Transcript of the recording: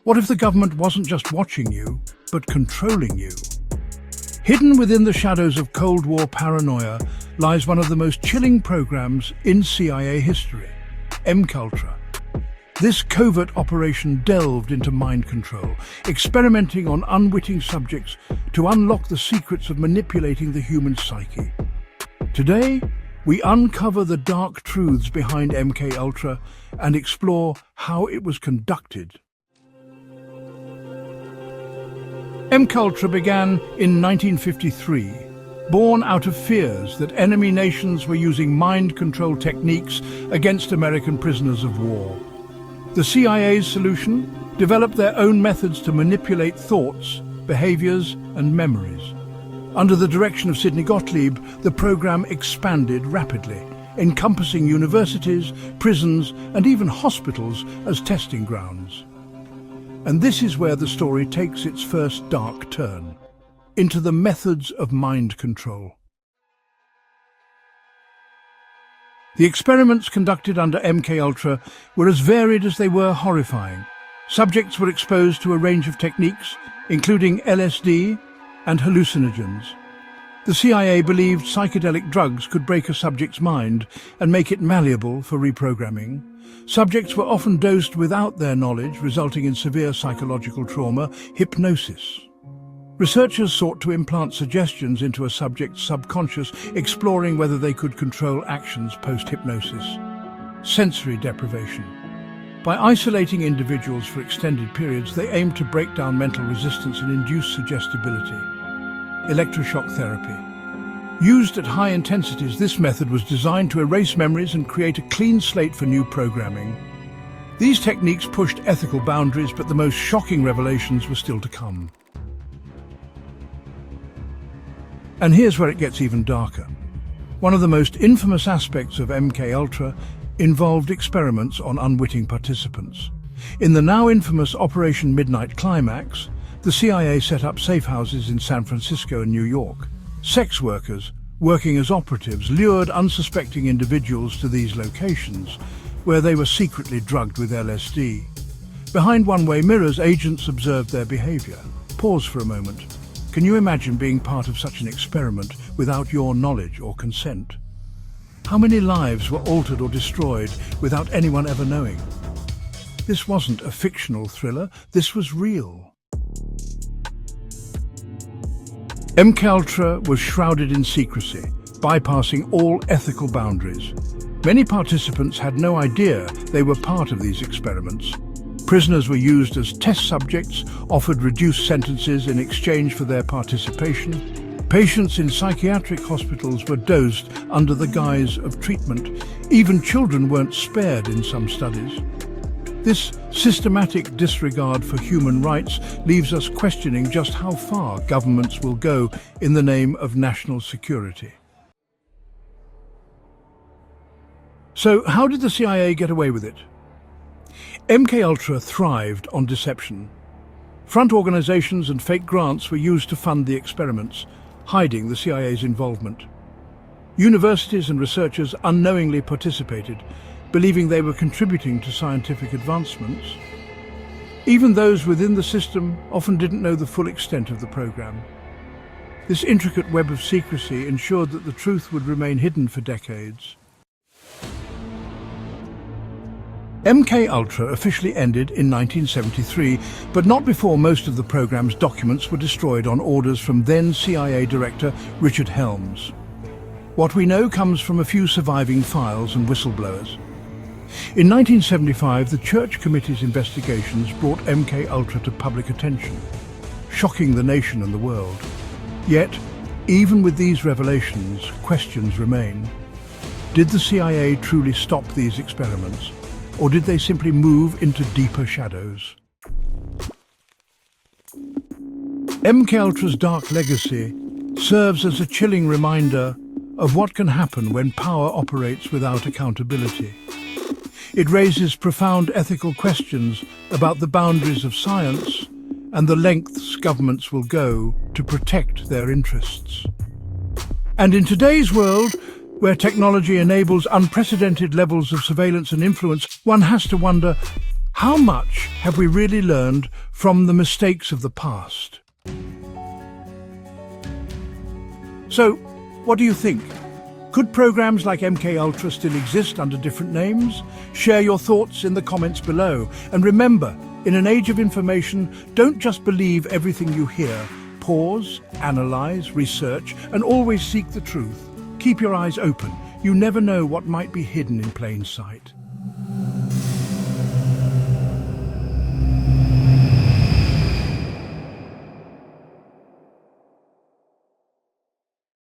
What if the government wasn't just watching you, but controlling you? Hidden within the shadows of Cold War paranoia lies one of the most chilling programs in CIA history, MKUltra. This covert operation delved into mind control, experimenting on unwitting subjects to unlock the secrets of manipulating the human psyche. Today, we uncover the dark truths behind MKUltra and explore how it was conducted. MKUltra began in 1953, born out of fears that enemy nations were using mind control techniques against American prisoners of war. The CIA's solution developed their own methods to manipulate thoughts, behaviors, and memories. Under the direction of Sidney Gottlieb, the program expanded rapidly, encompassing universities, prisons, and even hospitals as testing grounds. And this is where the story takes its first dark turn, into the methods of mind control. The experiments conducted under MKUltra were as varied as they were horrifying. Subjects were exposed to a range of techniques, including LSD and hallucinogens. The CIA believed psychedelic drugs could break a subject's mind and make it malleable for reprogramming. Subjects were often dosed without their knowledge, resulting in severe psychological trauma, hypnosis. Researchers sought to implant suggestions into a subject's subconscious, exploring whether they could control actions post-hypnosis. Sensory deprivation. By isolating individuals for extended periods, they aimed to break down mental resistance and induce suggestibility. Electroshock therapy. Used at high intensities, this method was designed to erase memories and create a clean slate for new programming. These techniques pushed ethical boundaries, but the most shocking revelations were still to come. And here's where it gets even darker. One of the most infamous aspects of MKUltra involved experiments on unwitting participants. In the now infamous Operation Midnight Climax, the CIA set up safe houses in San Francisco and New York. Sex workers, working as operatives, lured unsuspecting individuals to these locations, where they were secretly drugged with LSD. Behind one-way mirrors, agents observed their behavior. Pause for a moment. Can you imagine being part of such an experiment without your knowledge or consent? How many lives were altered or destroyed without anyone ever knowing? This wasn't a fictional thriller, this was real. MKUltra was shrouded in secrecy, bypassing all ethical boundaries. Many participants had no idea they were part of these experiments. Prisoners were used as test subjects, offered reduced sentences in exchange for their participation. Patients in psychiatric hospitals were dosed under the guise of treatment. Even children weren't spared in some studies. This systematic disregard for human rights leaves us questioning just how far governments will go in the name of national security. So, how did the CIA get away with it? MKUltra thrived on deception. Front organizations and fake grants were used to fund the experiments, hiding the CIA's involvement. Universities and researchers unknowingly participated, believing they were contributing to scientific advancements. Even those within the system often didn't know the full extent of the program. This intricate web of secrecy ensured that the truth would remain hidden for decades. MKUltra officially ended in 1973, but not before most of the program's documents were destroyed on orders from then CIA Director Richard Helms. What we know comes from a few surviving files and whistleblowers. In 1975, the Church Committee's investigations brought MKUltra to public attention, shocking the nation and the world. Yet, even with these revelations, questions remain. Did the CIA truly stop these experiments? Or did they simply move into deeper shadows? MKUltra's dark legacy serves as a chilling reminder of what can happen when power operates without accountability. It raises profound ethical questions about the boundaries of science and the lengths governments will go to protect their interests. And in today's world, where technology enables unprecedented levels of surveillance and influence, one has to wonder, How much have we really learned from the mistakes of the past? So, what do you think? Could programs like MKUltra still exist under different names? Share your thoughts in the comments below. And remember, in an age of information, don't just believe everything you hear. Pause, analyze, research, and always seek the truth. Keep your eyes open. You never know what might be hidden in plain sight.